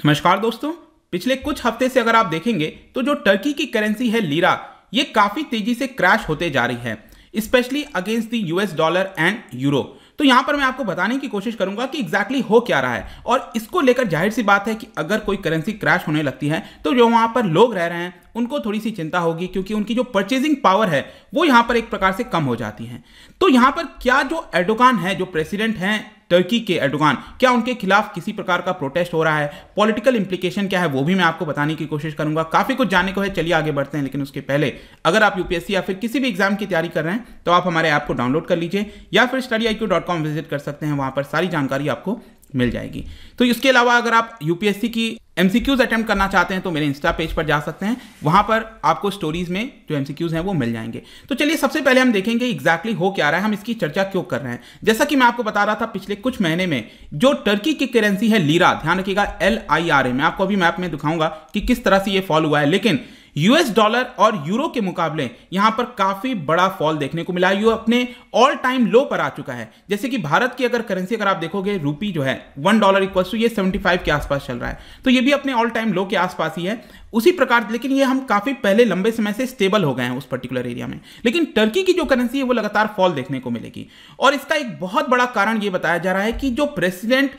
नमस्कार दोस्तों, पिछले कुछ हफ्ते से अगर आप देखेंगे तो जो टर्की की करेंसी है लीरा, ये काफी तेजी से क्रैश होते जा रही है, specially against the US dollar and euro. तो यहां पर मैं आपको बताने की कोशिश करूंगा कि एग्जैक्टली हो क्या रहा है, और इसको लेकर जाहिर सी बात है कि अगर कोई करेंसी क्रैश होने लगती है तो जो वहां पर लोग रह रहे हैं उनको थोड़ी सी चिंता होगी, क्योंकि उनकी जो परचेजिंग पावर है वो यहां पर एक प्रकार से कम हो जाती है। तो यहां पर क्या जो एर्डोगान है, जो प्रेसिडेंट हैं टर्की के एर्डोगान, क्या उनके खिलाफ किसी प्रकार का प्रोटेस्ट हो रहा है, पॉलिटिकल इंप्लीकेशन क्या है, वो भी मैं आपको बताने की कोशिश करूंगा। काफी कुछ जानने को है, चलिए आगे बढ़ते हैं। लेकिन उसके पहले अगर आप यूपीएससी या फिर किसी भी एग्जाम की तैयारी कर रहे हैं तो आप हमारे ऐप को डाउनलोड कर लीजिए या फिर studiiq.com विजिट कर सकते हैं, वहां पर सारी जानकारी आपको मिल जाएगी। तो इसके अलावा अगर आप यूपीएससी की एमसीक्यूज अटेम्प्ट करना चाहते हैं तो मेरे इंस्टा पेज पर जा सकते हैं, वहां पर आपको स्टोरीज में जो एमसीक्यूज हैं वो मिल जाएंगे। तो चलिए सबसे पहले हम देखेंगे एग्जैक्टली हो क्या रहा है, हम इसकी चर्चा क्यों कर रहे हैं। जैसा कि मैं आपको बता रहा था, पिछले कुछ महीने में जो टर्की की करेंसी है लीरा, ध्यान रखिएगा LIRA, मैं आपको अभी मैप में दिखाऊंगा कि किस तरह से ये फॉल हुआ है, लेकिन यूएस डॉलर और यूरो के मुकाबले यहां पर काफी बड़ा फॉल देखने को मिला। यू अपने ऑल टाइम लो पर आ चुका है। जैसे कि भारत की अगर करेंसी अगर आप देखोगे, रूपी जो है $1 इक्वल टू ये 75 के आसपास चल रहा है, तो ये भी अपने ऑल टाइम लो के आसपास ही है उसी प्रकार। लेकिन ये हम काफी पहले लंबे समय से स्टेबल हो गए हैं उस पर्टिकुलर एरिया में, लेकिन टर्की की जो करेंसी है वो लगातार फॉल देखने को मिलेगी। और इसका एक बहुत बड़ा कारण ये बताया जा रहा है कि जो प्रेसिडेंट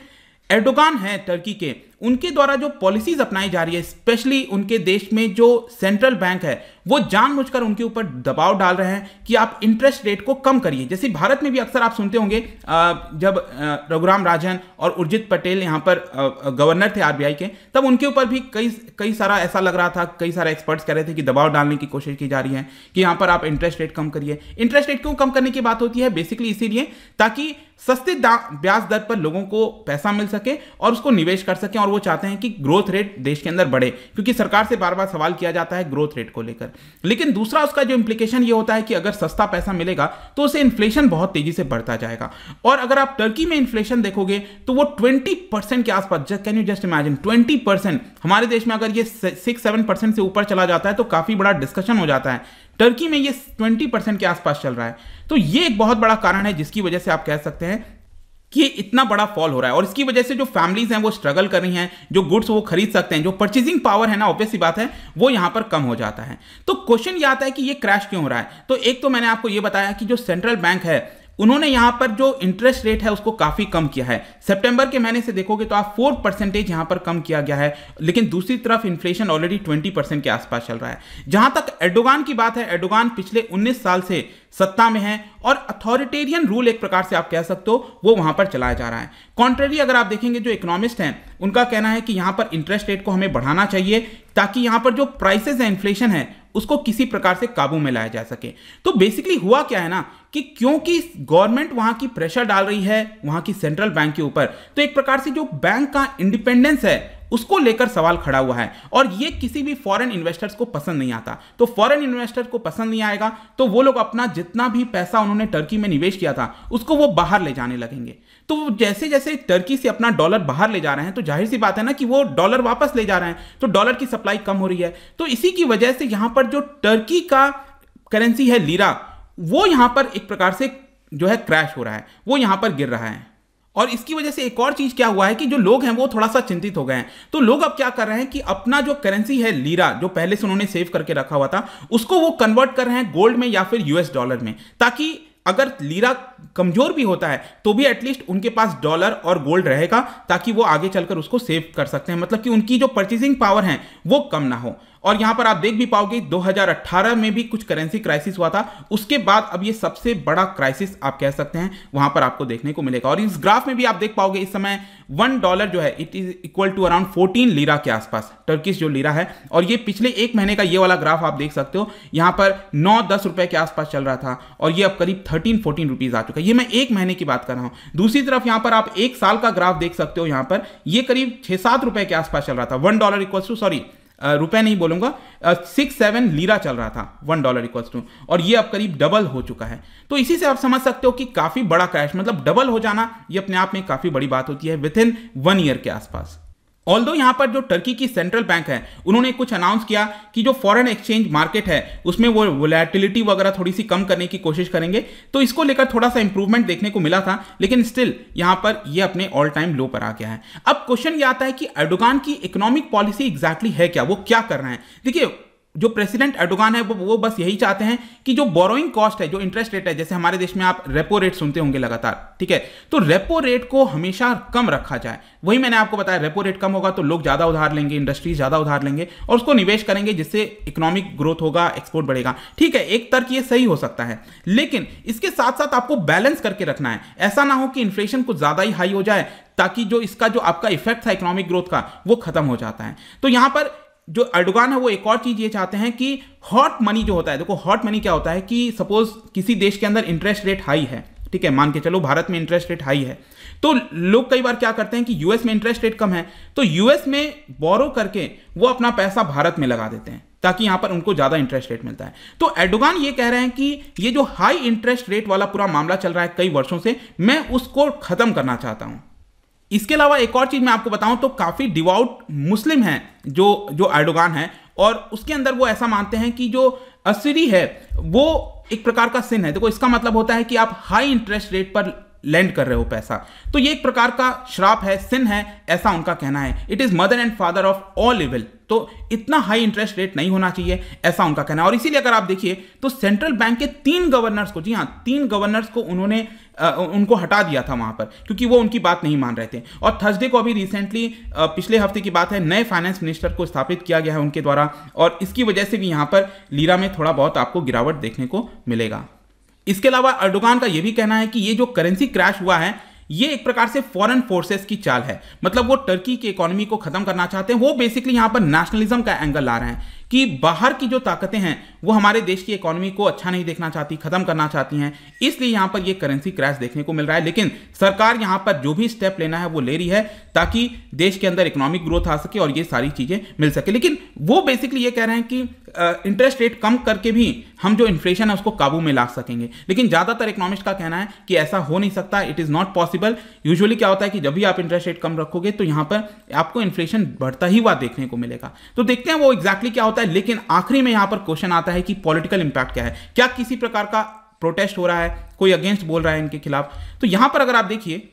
एर्डोगान है टर्की के, उनके द्वारा जो पॉलिसीज अपनाई जा रही है, स्पेशली उनके देश में जो सेंट्रल बैंक है वो जानबूझकर उनके ऊपर दबाव डाल रहे हैं कि आप इंटरेस्ट रेट को कम करिए। जैसे भारत में भी अक्सर आप सुनते होंगे, जब रघुराम राजन और उर्जित पटेल यहाँ पर गवर्नर थे आरबीआई के, तब उनके ऊपर भी कई सारा ऐसा लग रहा था, कई सारे एक्सपर्ट्स कह रहे थे कि दबाव डालने की कोशिश की जा रही है कि यहाँ पर आप इंटरेस्ट रेट कम करिए। इंटरेस्ट रेट क्यों कम करने की बात होती है? बेसिकली इसीलिए ताकि सस्ते ब्याज दर पर लोगों को पैसा मिल सके और उसको निवेश कर सकें, और वो चाहते हैं कि ग्रोथ रेट देश के अंदर बढ़े, क्योंकि सरकार से बार बार सवाल किया जाता है ग्रोथ रेट को लेकर। लेकिन दूसरा उसका जो इंप्लीकेशन ये होता है कि अगर सस्ता पैसा मिलेगा तो उसे इन्फ्लेशन बहुत तेजी से बढ़ता जाएगा। और अगर आप टर्की में इन्फ्लेशन देखोगे तो वो 20% के आसपास, कैन यू जस्ट इमेजिन 20%। हमारे देश में अगर ये 6-7% से ऊपर चला जाता है तो काफी बड़ा डिस्कशन हो जाता है, टर्की में ये 20% के आसपास चल रहा है। तो ये एक बहुत बड़ा कारण है जिसकी वजह से आप कह सकते हैं कि ये इतना बड़ा फॉल हो रहा है। और इसकी वजह से जो फैमिलीज हैं वो स्ट्रगल कर रही हैं, जो गुड्स वो खरीद सकते हैं, जो परचेजिंग पावर है ना, ऑब्वियस सी बात है वो यहां पर कम हो जाता है। तो क्वेश्चन ये आता है कि ये क्रैश क्यों हो रहा है। तो एक तो मैंने आपको ये बताया कि जो सेंट्रल बैंक है उन्होंने यहां पर जो इंटरेस्ट रेट है उसको काफी कम किया है। सितंबर के महीने से देखोगे तो आप 4% यहां पर कम किया गया है, लेकिन दूसरी तरफ इन्फ्लेशन ऑलरेडी 20% के आसपास चल रहा है। जहां तक एर्डोगान की बात है, एर्डोगान पिछले 19 साल से सत्ता में है और अथॉरिटेरियन रूल एक प्रकार से आप कह सकते हो वो वहां पर चलाया जा रहा है। कॉन्ट्ररी अगर आप देखेंगे, जो इकोनॉमिस्ट हैं उनका कहना है कि यहां पर इंटरेस्ट रेट को हमें बढ़ाना चाहिए ताकि यहां पर जो प्राइसेस है, इन्फ्लेशन है, उसको किसी प्रकार से काबू में लाया जा सके। तो बेसिकली हुआ क्या है ना कि क्योंकि गवर्नमेंट वहां की प्रेशर डाल रही है वहां की सेंट्रल बैंक के ऊपर, तो एक प्रकार से जो बैंक का इंडिपेंडेंस है उसको लेकर सवाल खड़ा हुआ है, और ये किसी भी फॉरेन इन्वेस्टर्स को पसंद नहीं आता। तो फॉरेन इन्वेस्टर्स को पसंद नहीं आएगा तो वो लोग अपना जितना भी पैसा उन्होंने टर्की में निवेश किया था उसको वो बाहर ले जाने लगेंगे। तो जैसे जैसे टर्की से अपना डॉलर बाहर ले जा रहे हैं तो जाहिर सी बात है ना कि वो डॉलर वापस ले जा रहे हैं, तो डॉलर की सप्लाई कम हो रही है। तो इसी की वजह से यहां पर जो टर्की का करेंसी है लीरा, वो यहां पर एक प्रकार से जो है क्रैश हो रहा है, वो यहां पर गिर रहा है। और इसकी वजह से एक और चीज क्या हुआ है कि जो लोग हैं वो थोड़ा सा चिंतित हो गए हैं। तो लोग अब क्या कर रहे हैं कि अपना जो करेंसी है लीरा, जो पहले से उन्होंने सेव करके रखा हुआ था, उसको वो कन्वर्ट कर रहे हैं गोल्ड में या फिर यूएस डॉलर में, ताकि अगर लीरा कमजोर भी होता है तो भी एटलीस्ट उनके पास डॉलर और गोल्ड रहेगा, ताकि वो आगे चलकर उसको सेव कर सकते हैं, मतलब कि उनकी जो परचेजिंग पावर है वो कम ना हो। और यहां पर आप देख भी पाओगे 2018 में भी कुछ करेंसी क्राइसिस हुआ था, उसके बाद अब ये सबसे बड़ा क्राइसिस आप कह सकते हैं वहां पर आपको देखने को मिलेगा। और इस ग्राफ में भी आप देख पाओगे इस समय $1 जो है it is equal to around 14 lira के आसपास, टर्किश जो लीरा है। और ये पिछले एक महीने का ये वाला ग्राफ आप देख सकते हो, यहां पर 9-10 रुपए के आसपास चल रहा था और ये अब करीब 13-14 रुपीज आ चुका है। ये मैं एक महीने की बात कर रहा हूं। दूसरी तरफ यहां पर आप एक साल का ग्राफ देख सकते हो, यहां पर ये करीब 6-7 रुपए के आसपास चल रहा था। $1 इक्वल टू, सॉरी रुपए नहीं बोलूंगा, 6-7 लीरा चल रहा था $1 इक्वल्स टू, और ये अब करीब डबल हो चुका है। तो इसी से आप समझ सकते हो कि काफी बड़ा क्रैश, मतलब डबल हो जाना ये अपने आप में काफी बड़ी बात होती है विद इन 1 ईयर के आसपास। ऑल्दो यहाँ पर जो टर्की की सेंट्रल बैंक है उन्होंने कुछ अनाउंस किया कि जो फॉरेन एक्सचेंज मार्केट है उसमें वो वोलेटिलिटी वगैरह थोड़ी सी कम करने की कोशिश करेंगे, तो इसको लेकर थोड़ा सा इंप्रूवमेंट देखने को मिला था, लेकिन स्टिल यहाँ पर ये अपने ऑल टाइम लो पर आ गया है। अब क्वेश्चन ये आता है कि एर्डोगान की इकोनॉमिक पॉलिसी एग्जैक्टली है क्या, वो क्या कर रहे हैं। देखिए जो प्रेसिडेंट एर्डोगान है वो बस यही चाहते हैं कि जो बोरोइंग कॉस्ट है, जो इंटरेस्ट रेट है, जैसे हमारे देश में आप रेपो रेट सुनते होंगे लगातार, ठीक है, तो रेपो रेट को हमेशा कम रखा जाए। वही मैंने आपको बताया, रेपो रेट कम होगा तो लोग ज्यादा उधार लेंगे, इंडस्ट्रीज ज्यादा उधार लेंगे और उसको निवेश करेंगे, जिससे इकोनॉमिक ग्रोथ होगा, एक्सपोर्ट बढ़ेगा। ठीक है, एक तर्क ये सही हो सकता है, लेकिन इसके साथ साथ आपको बैलेंस करके रखना है। ऐसा ना हो कि इन्फ्लेशन कुछ ज्यादा ही हाई हो जाए, ताकि जो इसका जो आपका इफेक्ट था इकोनॉमिक ग्रोथ का वो खत्म हो जाता है। तो यहां पर जो एर्डोगान है वो एक और चीज ये चाहते हैं कि हॉट मनी जो होता है, देखो हॉट मनी क्या होता है कि सपोज किसी देश के अंदर इंटरेस्ट रेट हाई है, ठीक है, मान के चलो भारत में इंटरेस्ट रेट हाई है, तो लोग कई बार क्या करते हैं कि यूएस में इंटरेस्ट रेट कम है तो यूएस में बोरो करके वो अपना पैसा भारत में लगा देते हैं, ताकि यहां पर उनको ज्यादा इंटरेस्ट रेट मिलता है। तो एर्डोगान ये कह रहे हैं कि ये जो हाई इंटरेस्ट रेट वाला पूरा मामला चल रहा है कई वर्षों से, मैं उसको खत्म करना चाहता हूं। इसके अलावा एक और चीज मैं आपको बताऊं तो काफी डिवाउट मुस्लिम हैं जो एर्डोगान है, और उसके अंदर वो ऐसा मानते हैं कि जो असीरी है वो एक प्रकार का सिन है। देखो इसका मतलब होता है कि आप हाई इंटरेस्ट रेट पर लैंड कर रहे हो पैसा, तो ये एक प्रकार का श्राप है, सिन है, ऐसा उनका कहना है। It is mother and father of all evil, तो इतना हाई इंटरेस्ट रेट नहीं होना चाहिए, ऐसा उनका कहना है। और इसीलिए अगर आप देखिए तो सेंट्रल बैंक के 3 गवर्नर्स को, जी हाँ 3 गवर्नर्स को उन्होंने उनको हटा दिया था वहां पर, क्योंकि वो उनकी बात नहीं मान रहे थे। और थर्सडे को अभी रिसेंटली पिछले हफ्ते की बात है, नए फाइनेंस मिनिस्टर को स्थापित किया गया है उनके द्वारा, और इसकी वजह से भी यहां पर लीरा में थोड़ा बहुत आपको गिरावट देखने को मिलेगा। इसके अलावा एर्डोगान का यह भी कहना है कि ये जो करेंसी क्रैश हुआ है ये एक प्रकार से फॉरेन फोर्सेस की चाल है, मतलब वो टर्की की इकोनॉमी को खत्म करना चाहते हैं। वो बेसिकली यहां पर नेशनलिज्म का एंगल ला रहे हैं कि बाहर की जो ताकतें हैं वो हमारे देश की इकोनॉमी को अच्छा नहीं देखना चाहती, खत्म करना चाहती हैं, इसलिए यहां पर ये करेंसी क्रैश देखने को मिल रहा है। लेकिन सरकार यहां पर जो भी स्टेप लेना है वो ले रही है ताकि देश के अंदर इकोनॉमिक ग्रोथ आ सके और ये सारी चीजें मिल सके। लेकिन वो बेसिकली ये कह रहे हैं कि इंटरेस्ट रेट कम करके भी हम जो इन्फ्लेशन है उसको काबू में ला सकेंगे, लेकिन ज्यादातर इकोनॉमिस्ट का कहना है कि ऐसा हो नहीं सकता, it is not possible. Usually क्या होता है कि जब भी आप इंटरेस्ट रेट कम रखोगे तो यहां पर आपको इन्फ्लेशन बढ़ता ही हुआ देखने को मिलेगा। तो देखते हैं वो एग्जैक्टली क्या होता है। लेकिन आखिरी में यहां पर क्वेश्चन आता है कि पॉलिटिकल इंपैक्ट क्या है, क्या किसी प्रकार का प्रोटेस्ट हो रहा है, कोई अगेंस्ट बोल रहा है इनके खिलाफ। तो यहां पर अगर आप देखिए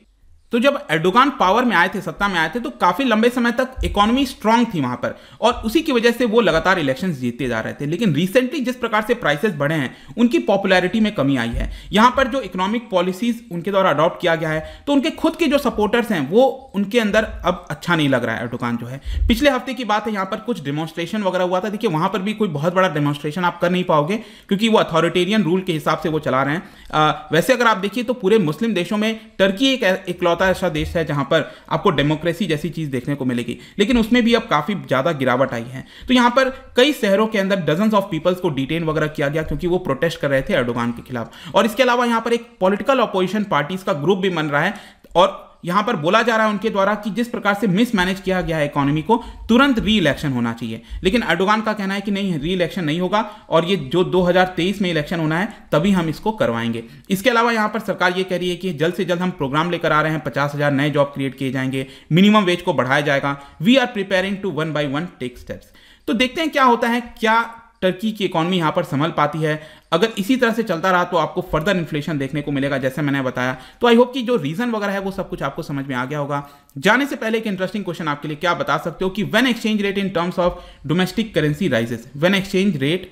तो जब एर्डोगान पावर में आए थे, सत्ता में आए थे, तो काफी लंबे समय तक इकोनॉमी स्ट्रांग थी वहां पर और उसी की वजह से वो लगातार इलेक्शंस जीतते जा रहे थे। लेकिन रिसेंटली जिस प्रकार से प्राइसेस बढ़े हैं उनकी पॉपुलैरिटी में कमी आई है। यहां पर जो इकोनॉमिक पॉलिसीज उनके द्वारा अडॉप्ट किया गया है तो उनके खुद के जो सपोर्टर्स हैं वो उनके अंदर अब अच्छा नहीं लग रहा है एर्डोगान जो है। पिछले हफ्ते की बात है, यहां पर कुछ डेमोन्स्ट्रेशन वगैरह हुआ था। देखिए वहां पर भी कोई बहुत बड़ा डेमोन्स्ट्रेशन आप कर नहीं पाओगे क्योंकि वो अथॉरिटेरियन रूल के हिसाब से वो चला रहे हैं। वैसे अगर आप देखिए तो पूरे मुस्लिम देशों में टर्की एक इकलौता ऐसा देश है जहां पर आपको डेमोक्रेसी जैसी चीज देखने को मिलेगी, लेकिन उसमें भी अब काफी ज्यादा गिरावट आई है। तो यहां पर कई शहरों के अंदर डजन्स ऑफ पीपल्स को डिटेन वगैरह किया गया क्योंकि वो प्रोटेस्ट कर रहे थे एर्डोगान के खिलाफ। और इसके अलावा यहां पर एक पॉलिटिकल अपोजिशन पार्टीज का ग्रुप भी बन रहा है और यहां पर बोला जा रहा है उनके द्वारा कि जिस प्रकार से मिसमैनेज किया गया है इकोनॉमी को, तुरंत री इलेक्शन होना चाहिए। लेकिन एर्डोगान का कहना है कि नहीं, री इलेक्शन नहीं होगा और ये जो 2023 में इलेक्शन होना है तभी हम इसको करवाएंगे। इसके अलावा यहां पर सरकार ये कह रही है कि जल्द से जल्द हम प्रोग्राम लेकर आ रहे हैं, 50,000 नए जॉब क्रिएट किए जाएंगे, मिनिमम वेज को बढ़ाया जाएगा। We are preparing to 1 by 1 take steps. तो देखते हैं क्या होता है, क्या टर्की की इकोनॉमी यहां पर संभल पाती है। अगर इसी तरह से चलता रहा तो आपको फर्दर इन्फ्लेशन देखने को मिलेगा जैसे मैंने बताया। तो आई होप कि जो रीजन वगैरह है वो सब कुछ आपको समझ में आ गया होगा। जाने से पहले एक इंटरेस्टिंग क्वेश्चन आपके लिए, क्या बता सकते हो कि when exchange rate in terms of domestic currency rises, when exchange rate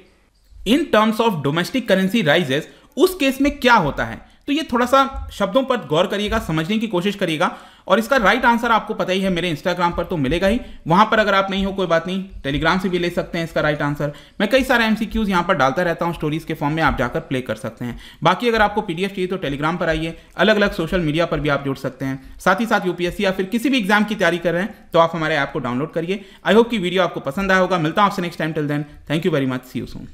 in terms of domestic currency rises, उस केस में क्या होता है। तो ये थोड़ा सा शब्दों पर गौर करिएगा, समझने की कोशिश करिएगा। और इसका राइट आंसर आपको पता ही है, मेरे इंस्टाग्राम पर तो मिलेगा ही। वहां पर अगर आप नहीं हो कोई बात नहीं, टेलीग्राम से भी ले सकते हैं इसका राइट आंसर। मैं कई सारे एमसीक्यूज यहां पर डालता रहता हूं स्टोरीज के फॉर्म में, आप जाकर प्ले कर सकते हैं। बाकी अगर आपको पीडीएफ चाहिए तो टेलीग्राम पर आइए, अलग अलग सोशल मीडिया पर भी आप जुड़ सकते हैं। साथ ही साथ यूपीएससी या फिर किसी भी एग्जाम की तैयारी कर रहे हैं तो आप हमारे ऐप को डाउनलोड करिए। आई होप कि वीडियो आपको पसंद आया होगा। मिलता हूं आपसे next time. Till then, thank you very much, see you soon.